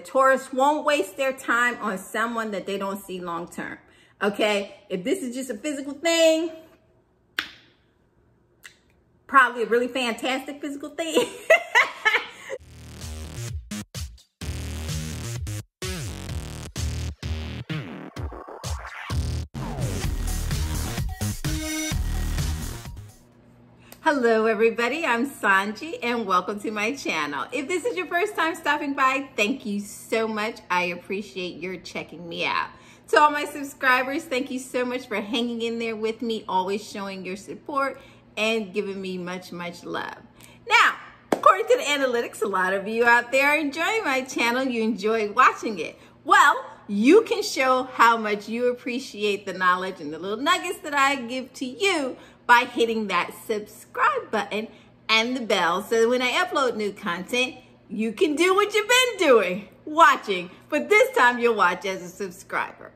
Taurus won't waste their time on someone that they don't see long term. Okay, if this is just a physical thing, probably a really fantastic physical thing. Hello everybody, I'm Sohnjee and welcome to my channel. If this is your first time stopping by, thank you so much. I appreciate your checking me out. To all my subscribers, thank you so much for hanging in there with me, always showing your support and giving me much love. Now, according to the analytics, a lot of you out there are enjoying my channel. You enjoy watching it. Well, you can show how much you appreciate the knowledge and the little nuggets that I give to you by hitting that subscribe button and the bell so that when I upload new content, you can do what you've been doing, watching, but this time you'll watch as a subscriber.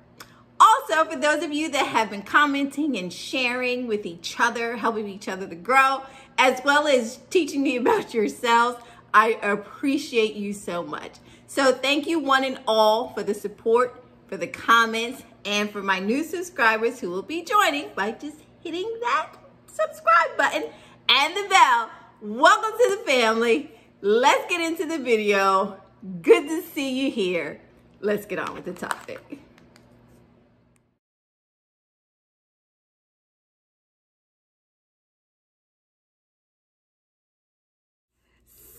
Also, for those of you that have been commenting and sharing with each other, helping each other to grow, as well as teaching me about yourselves, I appreciate you so much. So thank you one and all for the support, for the comments, and for my new subscribers who will be joining by just hitting that subscribe button and the bell. Welcome to the family. Let's get into the video. Good to see you here. Let's get on with the topic.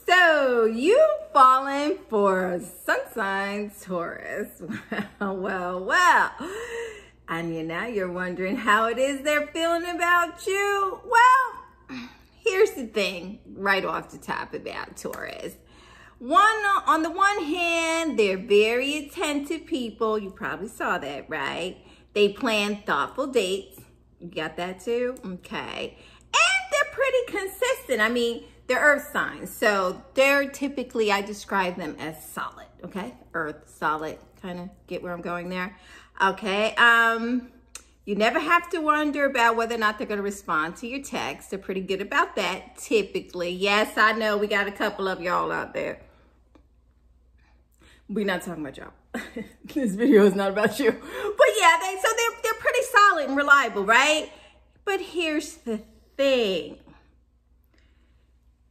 So you've fallen for sun sign Taurus. Well. And now you're wondering how it is they're feeling about you. Well, here's the thing right off the top about Taurus. On the one hand, they're very attentive people. You probably saw that, right? They plan thoughtful dates. You got that too? Okay. And they're pretty consistent. I mean, they're earth signs. So they're typically, I describe them as solid, okay? Earth, solid, kind of get where I'm going there. Okay, you never have to wonder about whether or not they're going to respond to your text. They're pretty good about that, typically. Yes, I know we got a couple of y'all out there. We're not talking about y'all. This video is not about you. But yeah, they're pretty solid and reliable, right? But here's the thing.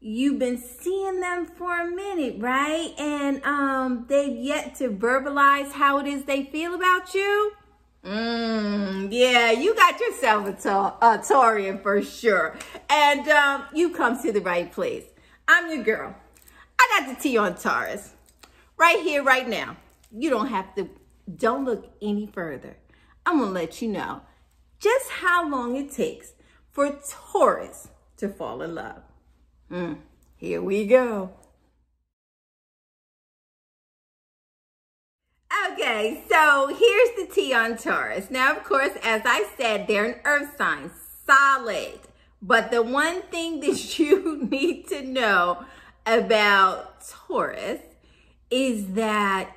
You've been seeing them for a minute, right? And they've yet to verbalize how it is they feel about you. Yeah, you got yourself a Taurian for sure. And you come to the right place. I'm your girl. I got the tea on Taurus. Right here, right now. You don't look any further. I'm gonna let you know just how long it takes for Taurus to fall in love. Here we go. Okay, so here's the tea on Taurus. Now, of course, as I said, they're an earth sign, solid. But the one thing that you need to know about Taurus is that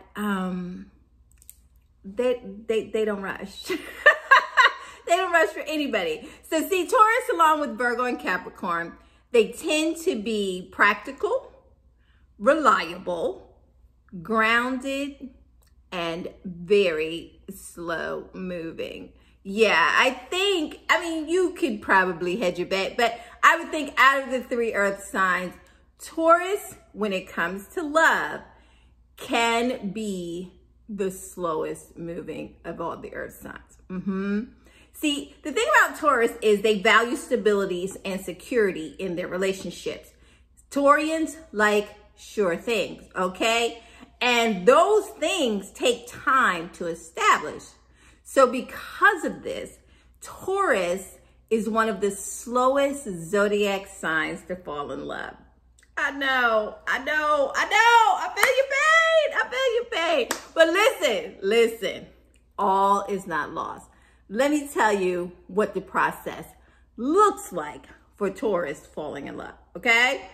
they don't rush. They don't rush for anybody. So see, Taurus, along with Virgo and Capricorn, they tend to be practical, reliable, grounded, and very slow moving. Yeah, I mean, you could probably hedge your bet, but I would think out of the three earth signs, Taurus, when it comes to love, can be the slowest moving of all the earth signs. See, the thing about Taurus is they value stability and security in their relationships. Taurians like sure things, okay? And those things take time to establish. So because of this, Taurus is one of the slowest zodiac signs to fall in love. I know. I feel your pain. But listen, all is not lost. Let me tell you what the process looks like for Taurus falling in love, okay?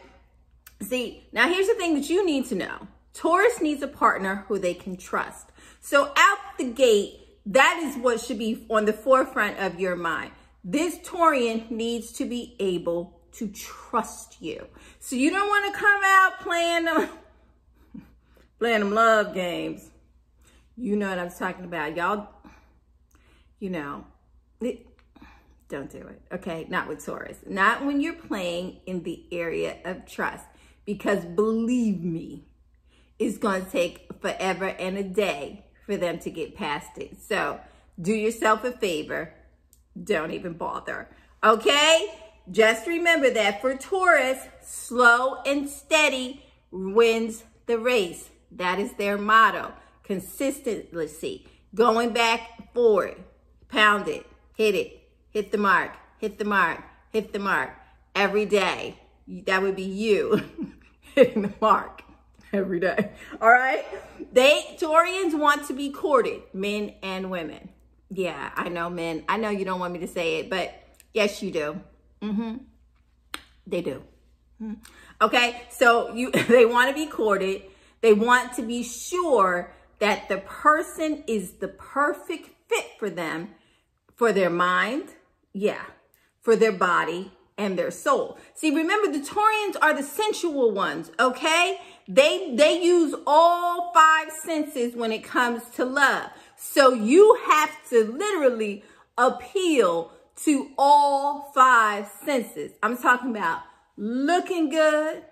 See, now here's the thing that you need to know. Taurus needs a partner who they can trust. So out the gate, that is what should be on the forefront of your mind. This Taurian needs to be able to trust you. So you don't want to come out playing playing them love games. You know what I'm talking about. Y'all, you know, don't do it, okay? Not with Taurus. Not when you're playing in the area of trust. Because believe me, it's going to take forever and a day for them to get past it. So do yourself a favor. Don't even bother, okay? Just remember that for Taurus, slow and steady wins the race. That is their motto. Consistency. Going back forward. Pound it. Hit it. Hit the mark. Hit the mark. Hit the mark. Every day. That would be you hitting the mark every day. All right? Taurians want to be courted. Men and women. Yeah, I know, men. I know you don't want me to say it, but yes, you do. They do. Okay, so they want to be courted. They want to be sure that the person is the perfect fit for them, for their mind, yeah, for their body and their soul. See, remember, the Taurians are the sensual ones, okay? They use all 5 senses when it comes to love. So you have to literally appeal to all 5 senses. I'm talking about looking good,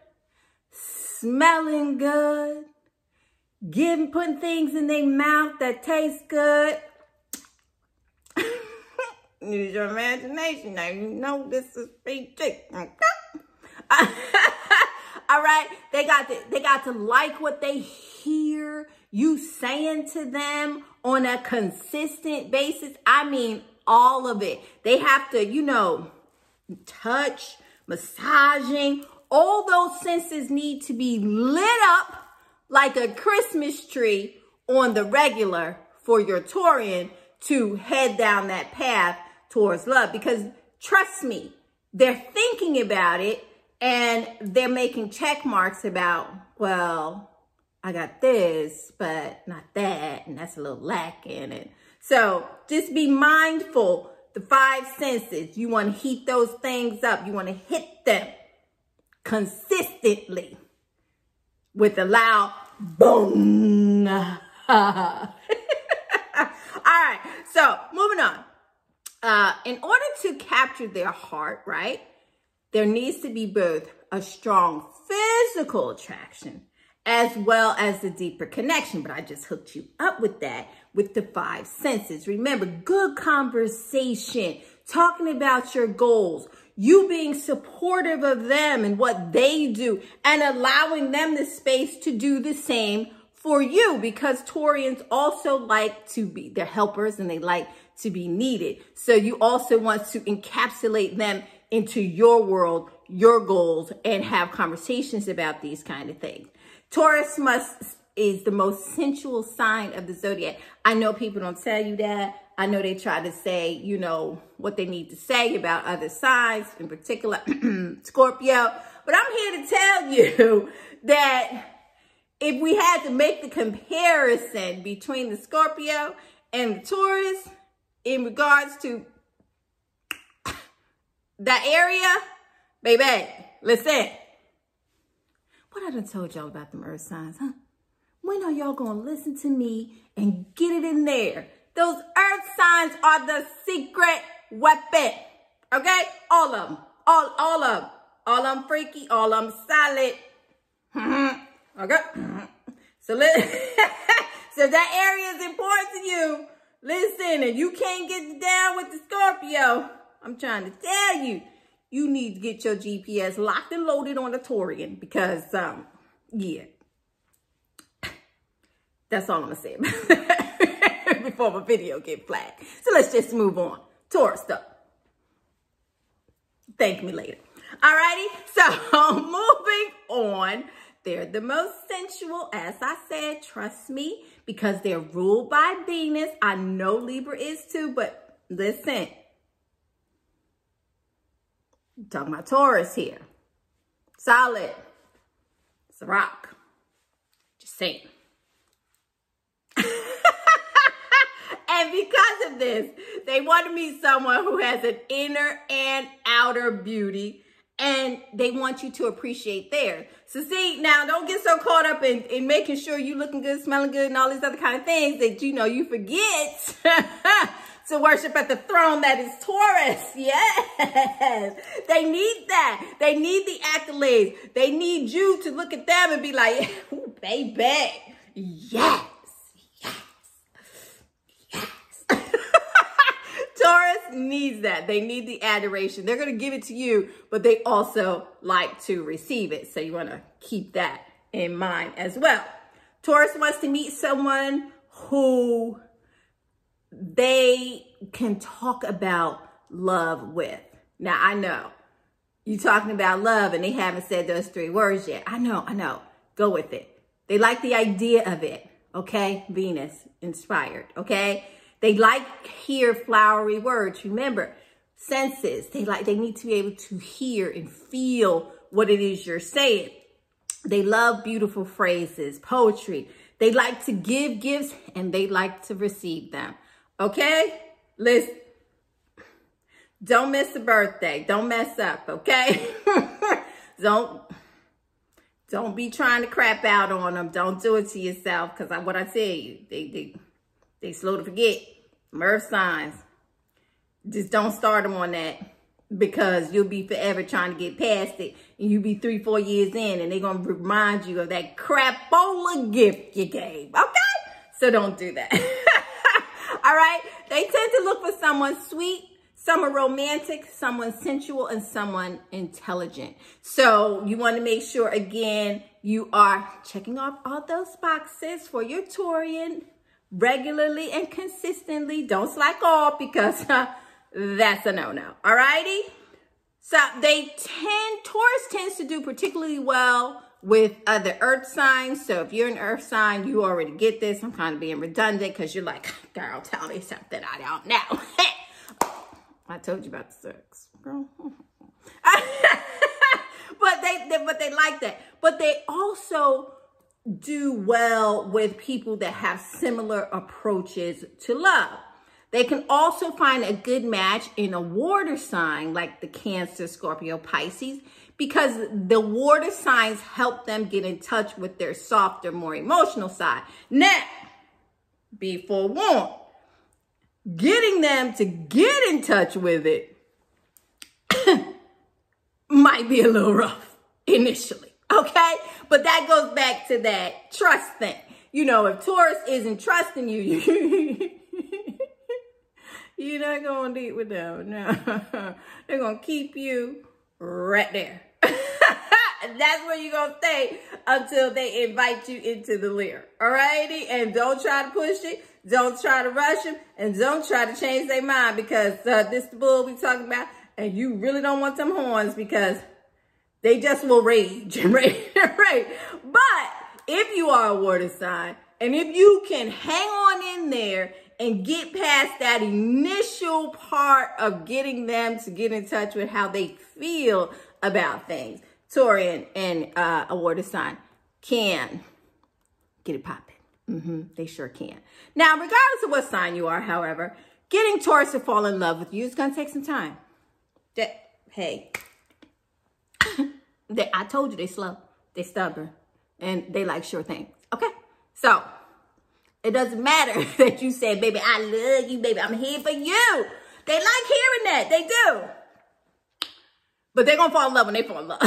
smelling good, putting things in their mouth that taste good. Use your imagination. Now you know this is PG. All right, they got to like what they hear you saying to them on a consistent basis. I mean, all of it. They have to, you know, touch, massaging. All those senses need to be lit up like a Christmas tree on the regular for your Taurian to head down that path towards love. Because trust me, they're thinking about it and they're making check marks about, well, I got this, but not that, and that's a little lacking. And so just be mindful, the 5 senses, you want to heat those things up. You want to hit them consistently with a loud boom. All right, so moving on. In order to capture their heart, right, there needs to be both a strong physical attraction as well as the deeper connection. But I just hooked you up with that, with the 5 senses. Remember, good conversation, talking about your goals, you being supportive of them and what they do, and allowing them the space to do the same for you, because Taurians also like to be, they're helpers and they like to be needed. So you also want to encapsulate them into your world, your goals, and have conversations about these kind of things. Taurus is the most sensual sign of the zodiac. I know people don't tell you that. I know they try to say, you know, what they need to say about other signs, in particular Scorpio. But I'm here to tell you that if we had to make the comparison between the Scorpio and the Taurus in regards to that area, baby, listen. What I done told y'all about them earth signs, huh? When are y'all gonna listen to me and get it in there? Those earth signs are the secret weapon, okay? All of them, all of them. All of them freaky, all of them solid. Okay? So so that area is important to you. Listen, and you can't get down with the Scorpio. I'm trying to tell you, you need to get your GPS locked and loaded on the Taurian, because, yeah. That's all I'm going to say about that before my video get flagged. So let's just move on. Taurus stuff. Thank me later. Alrighty, so moving on. They're the most sensual, as I said, trust me, because they're ruled by Venus. I know Libra is too, but listen. I'm talking about Taurus here. Solid. It's a rock. Just saying. And because of this, they want to meet someone who has an inner and outer beauty and they want you to appreciate theirs. So see, now don't get so caught up in making sure you looking good, smelling good, and all these other kind of things that, you know, you forget to worship at the throne that is Taurus. Yes, they need that. They need the accolades. They need you to look at them and be like, ooh, baby, yes, yes, yes. Taurus needs that. They need the adoration. They're going to give it to you, but they also like to receive it. So you want to keep that in mind as well. Taurus wants to meet someone who they can talk about love with. Now, I know you're talking about love and they haven't said those 3 words yet. I know. Go with it. They like the idea of it. Okay. Venus inspired. Okay. They like hear flowery words. Remember, senses. They need to be able to hear and feel what it is you're saying. They love beautiful phrases, poetry. They like to give gifts and they like to receive them. Okay? Listen. Don't miss a birthday. Don't mess up, okay? Don't be trying to crap out on them. Don't do it to yourself, because what I tell you, they slow to forget. Earth signs. Just don't start them on that, because you'll be forever trying to get past it. And you'll be 3-4 years in and they're going to remind you of that crapola gift you gave. Okay? So don't do that. All right? They tend to look for someone sweet, someone romantic, someone sensual, and someone intelligent. So you want to make sure, again, you are checking off all those boxes for your Taurian regularly and consistently. Don't slack off, because that's a no-no. All righty? So Taurus tends to do particularly well with other earth signs. So if you're an earth sign, you already get this. I'm kind of being redundant because you're like, girl, tell me something I don't know. I told you about the sex, girl. but they like that. But they also do well with people that have similar approaches to love. They can also find a good match in a water sign like the Cancer, Scorpio, Pisces, because the water signs help them get in touch with their softer, more emotional side. Now, be forewarned, getting them to get in touch with it might be a little rough initially, okay? But that goes back to that trust thing. You know, if Taurus isn't trusting you, you're not going to deal with them. No. They're going to keep you right there. That's where you're going to stay until they invite you into the lair. All righty? And don't try to push it. Don't try to rush them. And don't try to change their mind, because this the bull we talking about. And you really don't want them horns, because they just will rage and rage and rage. But if you are a water sign, and if you can hang on in there and get past that initial part of getting them to get in touch with how they feel about things, Taurian and a water sign can get it popping. They sure can. Now, regardless of what sign you are, however, getting Taurus to fall in love with you is going to take some time. Hey, I told you they slow, they stubborn, and they like sure things. Okay, so it doesn't matter that you say, baby, I love you, baby, I'm here for you. They like hearing that. They do. But they're going to fall in love when they fall in love.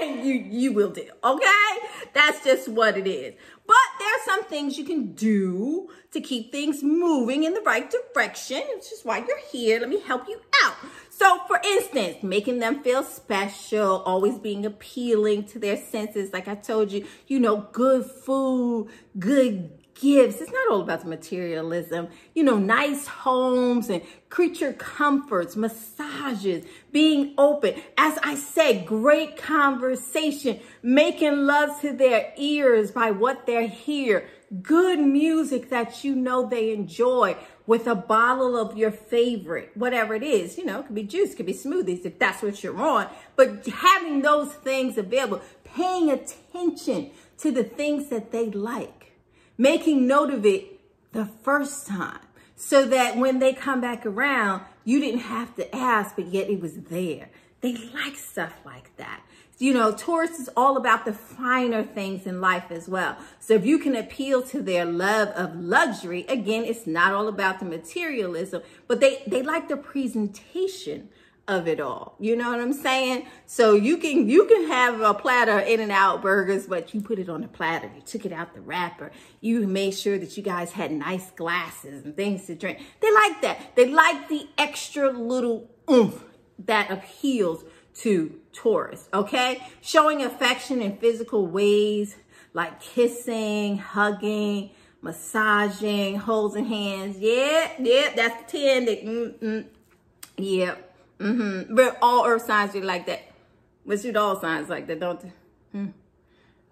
And you will do. Okay? That's just what it is. But there are some things you can do to keep things moving in the right direction. It's just why you're here. Let me help you out. So, for instance, making them feel special, always being appealing to their senses. Like I told you, you know, good food, good gifts. It's not all about the materialism. You know, nice homes and creature comforts, massages, being open. As I said, great conversation, making love to their ears by what they hear, good music that you know they enjoy, with a bottle of your favorite, whatever it is. You know, it could be juice, it could be smoothies if that's what you're on. But having those things available, paying attention to the things that they like, making note of it the first time, so that when they come back around, you didn't have to ask, but yet it was there. They like stuff like that. You know, Taurus is all about the finer things in life as well. So if you can appeal to their love of luxury, again, it's not all about the materialism, but they like the presentation of it all. You know what I'm saying? So you can have a platter of In-N-Out burgers, but you put it on a platter. You took it out the wrapper. You made sure that you guys had nice glasses and things to drink. They like that. They like the extra little oomph that appeals to Taurus, okay? Showing affection in physical ways like kissing, hugging, massaging, holding hands. Yeah, that's the 10. Yeah. But all earth signs are like that. But shoot, all signs like that, don't they?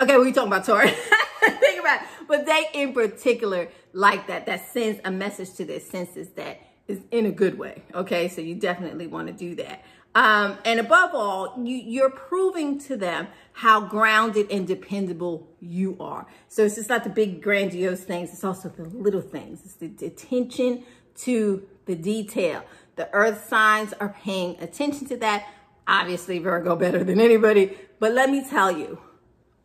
Okay, we talking about Taurus. Think about it. But they in particular like that. That sends a message to their senses that is in a good way. Okay, so you definitely want to do that. And above all, you're proving to them how grounded and dependable you are. So it's just not the big grandiose things. It's also the little things. It's the attention to the detail. The earth signs are paying attention to that. Obviously, Virgo better than anybody. But let me tell you,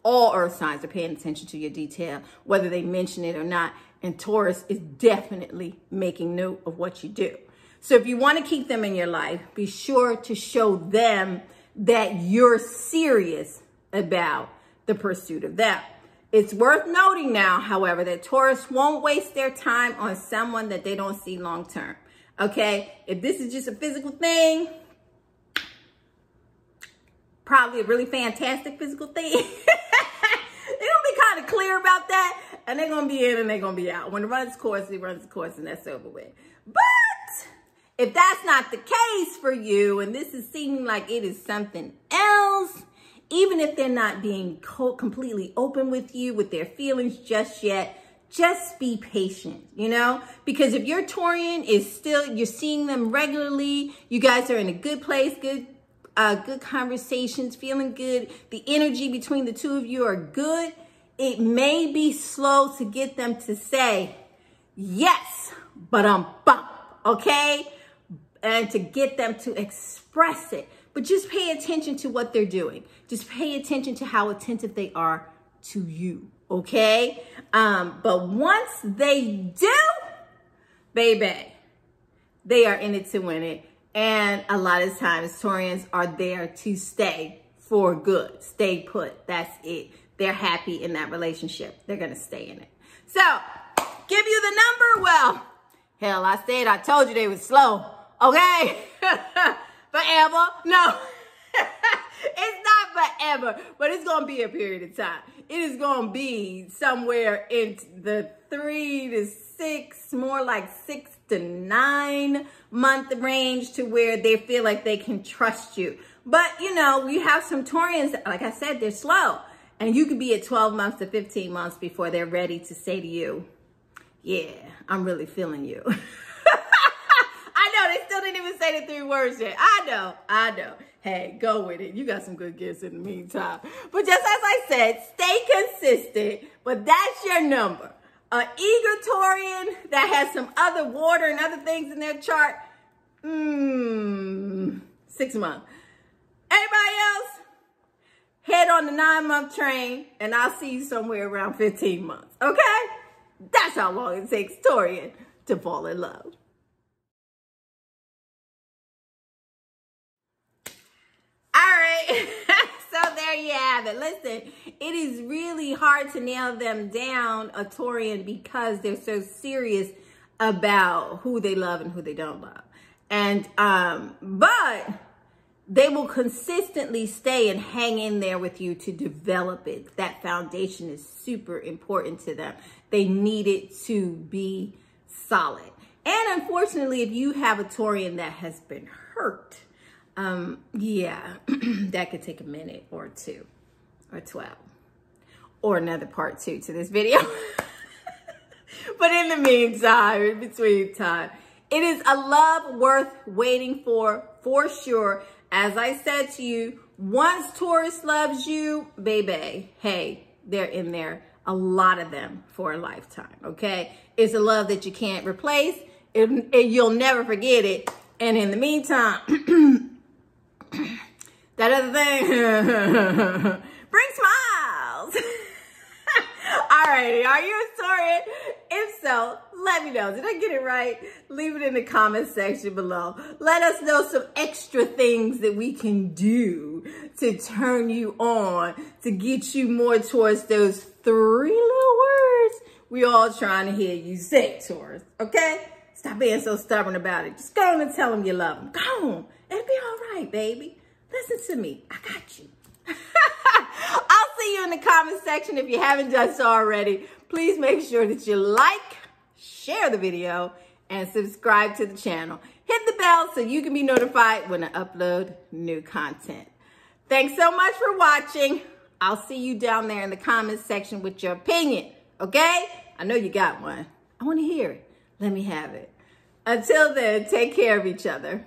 all earth signs are paying attention to your detail, whether they mention it or not. And Taurus is definitely making note of what you do. So if you want to keep them in your life, be sure to show them that you're serious about the pursuit of them. It's worth noting now, however, that Taurus won't waste their time on someone that they don't see long term. Okay? If this is just a physical thing, probably a really fantastic physical thing. They're going to be kind of clear about that, and they're going to be in and they're going to be out. When it runs its course, it runs its course, and that's over with. But if that's not the case for you, and this is seeming like it is something else, even if they're not being completely open with you, with their feelings just yet, just be patient, you know? Because if your Taurian is still, you're seeing them regularly, you guys are in a good place, good conversations, feeling good, the energy between the two of you are good, it may be slow to get them to say, yes, but okay? And to get them to express it. But just pay attention to what they're doing. Just pay attention to how attentive they are to you, okay? But once they do, baby, they are in it to win it. And a lot of times, Taurians are there to stay for good. Stay put. That's it. They're happy in that relationship. They're going to stay in it. So, give you the number? Well, hell, I told you they were slow. Okay? Forever? No. It's not forever, but it's going to be a period of time. It is going to be somewhere in the 3 to 6, more like 6 to 9 month range to where they feel like they can trust you. But, you know, we have some Taurians, like I said, they're slow. And you could be at 12 months to 15 months before they're ready to say to you, yeah, I'm really feeling you. I know, they still didn't even say the 3 words yet. I know. Hey, go with it. You got some good gifts in the meantime. But just as I said, stay consistent, but that's your number. An eager Taurian that has some other water and other things in their chart, 6 months. Anybody else? Head on the 9-month train, and I'll see you somewhere around 15 months, okay? That's how long it takes Taurian to fall in love. All right, so there you have it. Listen, it is really hard to nail them down, a Taurian, because they're so serious about who they love and who they don't love. And, but they will consistently stay and hang in there with you to develop it. That foundation is super important to them. They need it to be solid. And unfortunately, if you have a Taurian that has been hurt, yeah, that could take a minute or 2 or 12 or another part 2 to this video. But in the meantime, in between time, it is a love worth waiting for sure. As I said to you, once Taurus loves you, baby, hey, they're in there, a lot of them, for a lifetime, okay? It's a love that you can't replace. You'll never forget it. And in the meantime, That other thing. Bring smiles. Alrighty, are you a Taurus? If so, let me know. Did I get it right? Leave it in the comment section below. Let us know some extra things that we can do to turn you on, to get you more towards those 3 little words we all trying to hear you say, Taurus. Okay? Stop being so stubborn about it. Just go on and tell them you love them. Go on. It'll be all right, baby. Listen to me. I got you. I'll see you in the comment section. If you haven't done so already, please make sure that you like, share the video, and subscribe to the channel. Hit the bell so you can be notified when I upload new content. Thanks so much for watching. I'll see you down there in the comment section with your opinion, okay? I know you got one. I want to hear it. Let me have it. Until then, take care of each other.